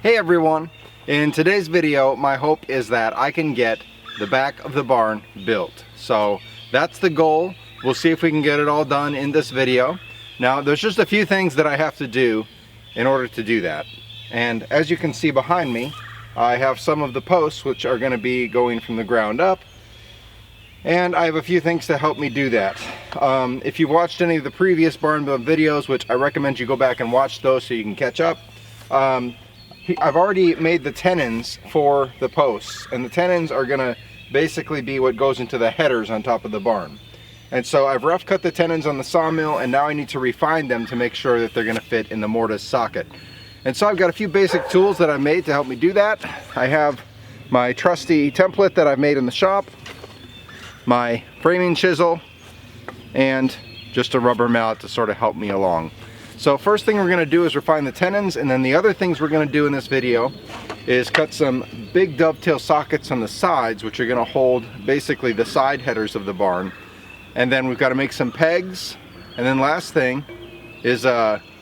Hey everyone! In today's video, my hope is that I can get the back of the barn built. So that's the goal. We'll see if we can get it all done in this video. Now there's just a few things that I have to do in order to do that. And as you can see behind me, I have some of the posts which are going to be going from the ground up. And I have a few things to help me do that. If you've watched any of the previous barn build videos, which I recommend you go back and watch those so you can catch up, I've already made the tenons for the posts, and the tenons are going to basically be what goes into the headers on top of the barn. And so I've rough cut the tenons on the sawmill, and now I need to refine them to make sure that they're going to fit in the mortise socket. And so I've got a few basic tools that I've made to help me do that. I have my trusty template that I've made in the shop, my framing chisel, and just a rubber mallet to sort of help me along. So first thing we're going to do is refine the tenons, and then the other things we're going to do in this video is cut some big dovetail sockets on the sides, which are going to hold basically the side headers of the barn. And then we've got to make some pegs, and then last thing is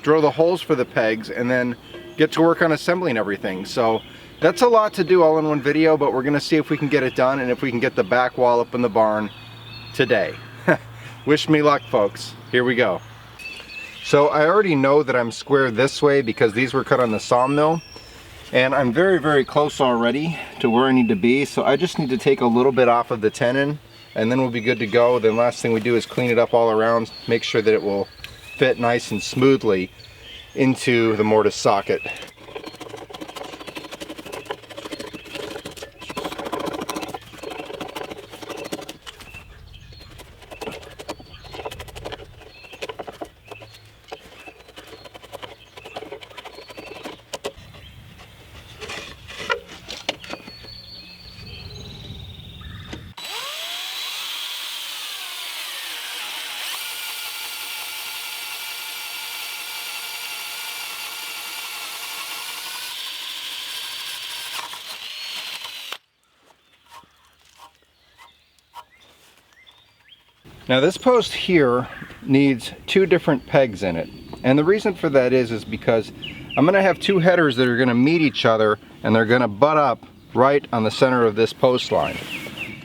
drill the holes for the pegs and then get to work on assembling everything. So that's a lot to do all in one video, but we're going to see if we can get it done and if we can get the back wall up in the barn today. Wish me luck, folks. Here we go. So I already know that I'm square this way because these were cut on the sawmill, and I'm very close already to where I need to be. So I just need to take a little bit off of the tenon and then we'll be good to go. Then last thing we do is clean it up all around, make sure that it will fit nice and smoothly into the mortise socket. Now this post here needs two different pegs in it, and the reason for that is because I'm going to have two headers that are going to meet each other, and they're going to butt up right on the center of this post line.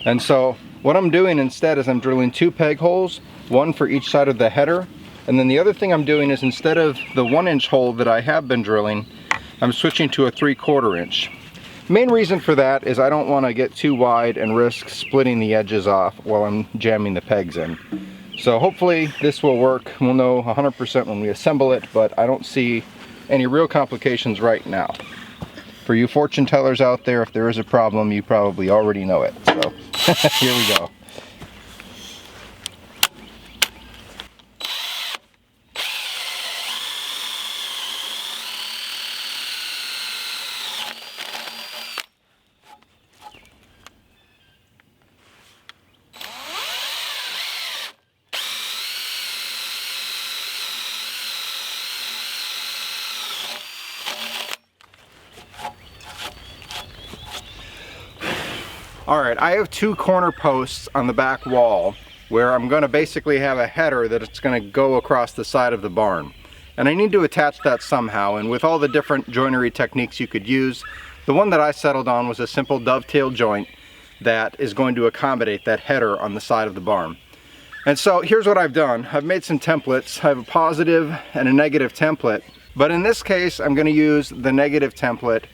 And so what I'm doing instead is I'm drilling two peg holes, one for each side of the header, and then the other thing I'm doing is instead of the 1-inch hole that I have been drilling, I'm switching to a 3/4 inch. Main reason for that is I don't want to get too wide and risk splitting the edges off while I'm jamming the pegs in. So hopefully this will work. We'll know 100% when we assemble it, but I don't see any real complications right now. For you fortune tellers out there, if there is a problem, you probably already know it. So here we go. Alright, I have two corner posts on the back wall where I'm going to basically have a header that it's going to go across the side of the barn. And I need to attach that somehow, and with all the different joinery techniques you could use, the one that I settled on was a simple dovetail joint that is going to accommodate that header on the side of the barn. And so here's what I've done. I've made some templates. I have a positive and a negative template, but in this case I'm going to use the negative template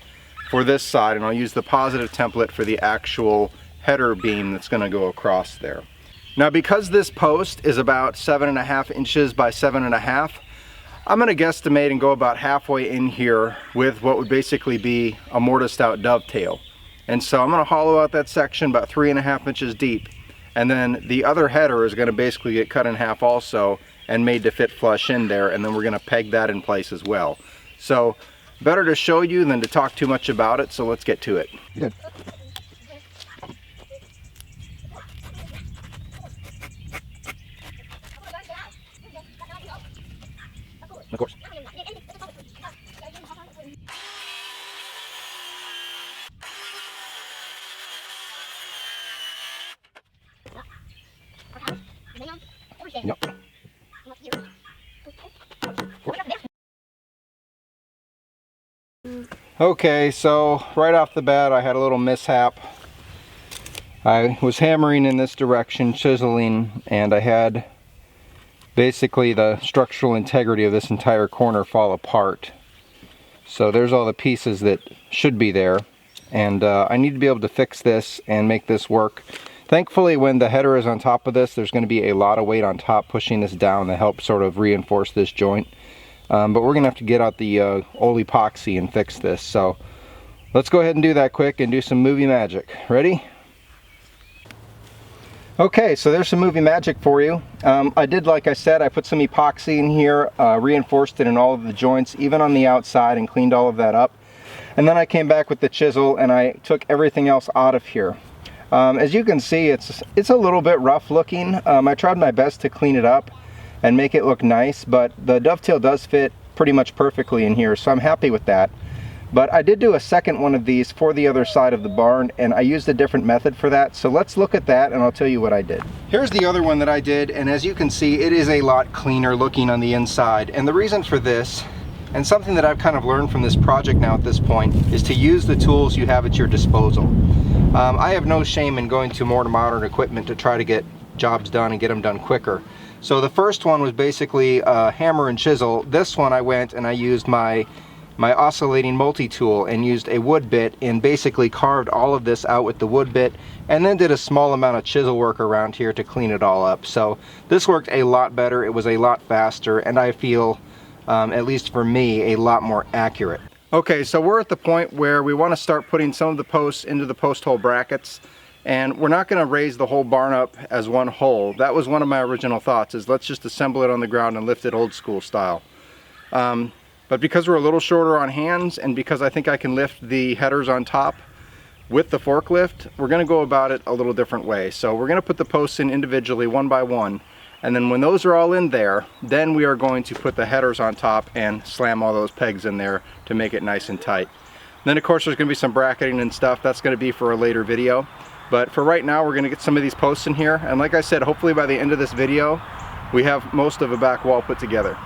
for this side, and I'll use the positive template for the actual header beam that's going to go across there. Now because this post is about 7.5 inches by 7.5, I'm going to guesstimate and go about halfway in here with what would basically be a mortised out dovetail. And so I'm going to hollow out that section about 3.5 inches deep, and then the other header is going to basically get cut in half also and made to fit flush in there, and then we're going to peg that in place as well. So better to show you than to talk too much about it, so let's get to it. Good. Of course. Yep. Okay, so right off the bat I had a little mishap. I was hammering in this direction, chiseling, and I had basically the structural integrity of this entire corner fall apart. So there's all the pieces that should be there, and I need to be able to fix this and make this work. Thankfully, when the header is on top of this, there's going to be a lot of weight on top pushing this down to help sort of reinforce this joint. But we're going to have to get out the old epoxy and fix this. So let's go ahead and do that quick and do some movie magic. Ready? Okay, so there's some movie magic for you. I did, like I said, I put some epoxy in here, reinforced it in all of the joints, even on the outside, and cleaned all of that up. And then I came back with the chisel and I took everything else out of here. As you can see, it's a little bit rough looking. I tried my best to clean it up and make it look nice, but the dovetail does fit pretty much perfectly in here, so I'm happy with that. But I did do a second one of these for the other side of the barn, and I used a different method for that. So let's look at that and I'll tell you what I did. Here's the other one that I did, and as you can see, it is a lot cleaner looking on the inside. And the reason for this, and something that I've kind of learned from this project now at this point, is to use the tools you have at your disposal. I have no shame in going to more modern equipment to try to get jobs done and get them done quicker. So the first one was basically a hammer and chisel. This one I went and I used my oscillating multi-tool and used a wood bit and basically carved all of this out with the wood bit, and then did a small amount of chisel work around here to clean it all up. So this worked a lot better, it was a lot faster, and I feel, at least for me, a lot more accurate. Okay, so we're at the point where we want to start putting some of the posts into the post hole brackets, and we're not going to raise the whole barn up as one hole. That was one of my original thoughts, is let's just assemble it on the ground and lift it old school style. But because we're a little shorter on hands, and because I think I can lift the headers on top with the forklift, we're going to go about it a little different way. So we're going to put the posts in individually, one by one, and then when those are all in there, then we are going to put the headers on top and slam all those pegs in there to make it nice and tight. And then of course there's going to be some bracketing and stuff. That's going to be for a later video. But for right now, we're going to get some of these posts in here, and like I said, hopefully by the end of this video we have most of a back wall put together.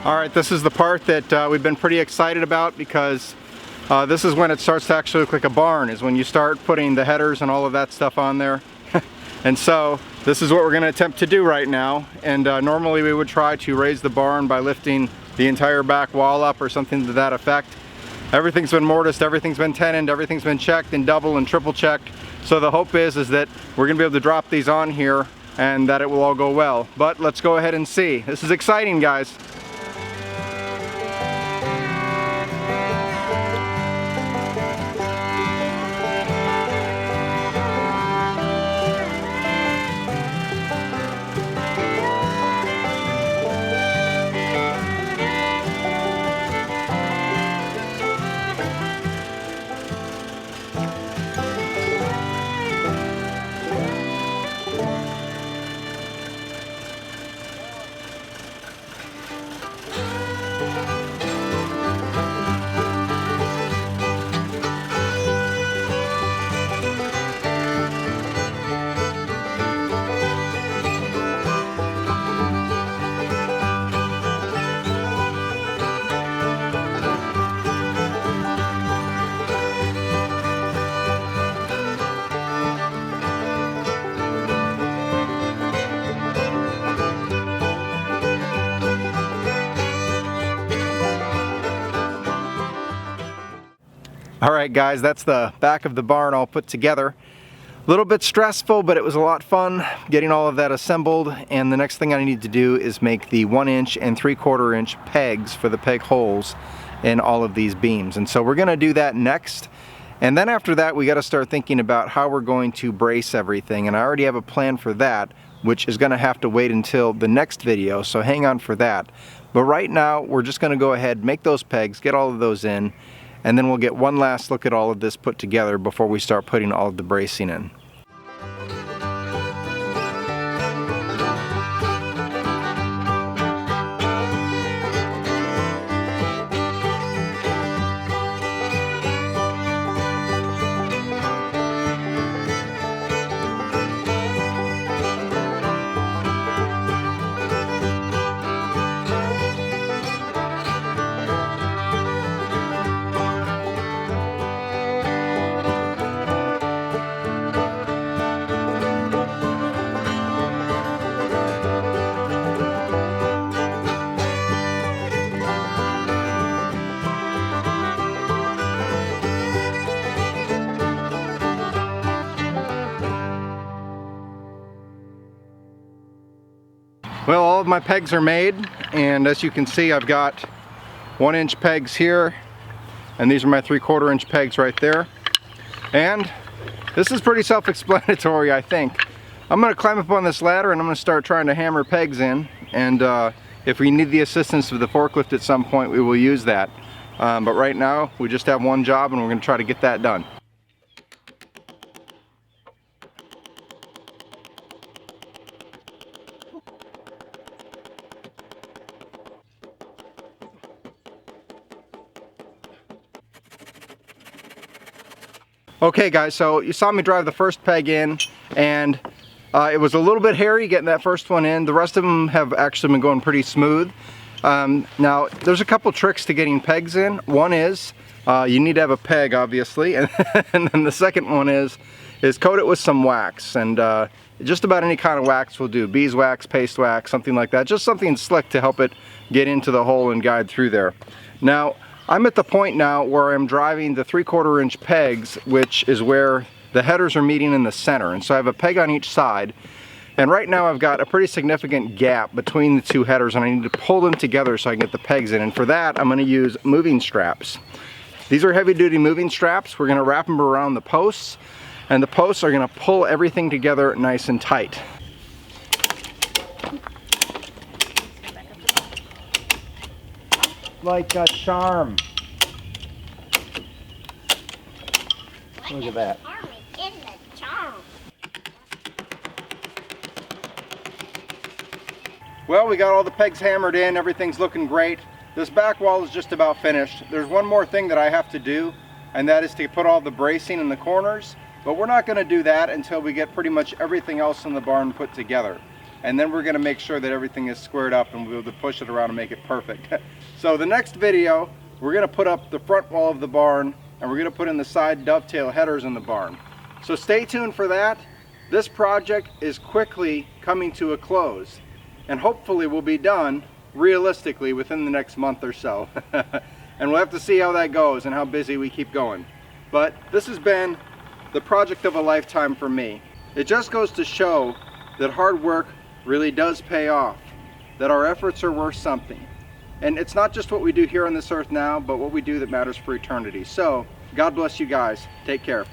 Alright, this is the part that we've been pretty excited about, because this is when it starts to actually look like a barn, is when you start putting the headers and all of that stuff on there. And so this is what we're going to attempt to do right now. And normally we would try to raise the barn by lifting the entire back wall up or something to that effect. Everything's been mortised, everything's been tenoned, everything's been checked and double and triple checked. So the hope is that we're going to be able to drop these on here and that it will all go well. But let's go ahead and see. This is exciting, guys. Alright guys, that's the back of the barn all put together. A little bit stressful, but it was a lot of fun getting all of that assembled, and the next thing I need to do is make the 1 inch and 3/4 inch pegs for the peg holes in all of these beams. And so we're going to do that next, and then after that we got to start thinking about how we're going to brace everything, and I already have a plan for that, which is going to have to wait until the next video, so hang on for that. But right now we're just going to go ahead, make those pegs, get all of those in, and then we'll get one last look at all of this put together before we start putting all of the bracing in. Well, all of my pegs are made, and as you can see, I've got 1 inch pegs here, and these are my 3/4 inch pegs right there. And this is pretty self-explanatory, I think. I'm going to climb up on this ladder and I'm going to start trying to hammer pegs in, and if we need the assistance of the forklift at some point, we will use that. But right now, we just have one job and we're going to try to get that done. Okay guys, so you saw me drive the first peg in, and it was a little bit hairy getting that first one in. The rest of them have actually been going pretty smooth. Now, there's a couple tricks to getting pegs in. One is, you need to have a peg, obviously, and then the second one is coat it with some wax, and just about any kind of wax will do. Beeswax, paste wax, something like that. Just something slick to help it get into the hole and guide through there. Now, I'm at the point now where I'm driving the 3/4 inch pegs, which is where the headers are meeting in the center. And so I have a peg on each side. And right now I've got a pretty significant gap between the two headers, and I need to pull them together so I can get the pegs in. And for that, I'm going to use moving straps. These are heavy-duty moving straps. We're going to wrap them around the posts, and the posts are going to pull everything together nice and tight. Like a charm. Look at that. Well, we got all the pegs hammered in, everything's looking great. This back wall is just about finished. There's one more thing that I have to do, and that is to put all the bracing in the corners, but we're not going to do that until we get pretty much everything else in the barn put together. And then we're going to make sure that everything is squared up and we'll be able to push it around and make it perfect. So the next video, we're going to put up the front wall of the barn, and we're going to put in the side dovetail headers in the barn. So stay tuned for that. This project is quickly coming to a close, and hopefully we'll be done realistically within the next month or so. And we'll have to see how that goes and how busy we keep going. But this has been the project of a lifetime for me. It just goes to show that hard work really does pay off, that our efforts are worth something. And it's not just what we do here on this earth now, but what we do that matters for eternity. So, God bless you guys. Take care.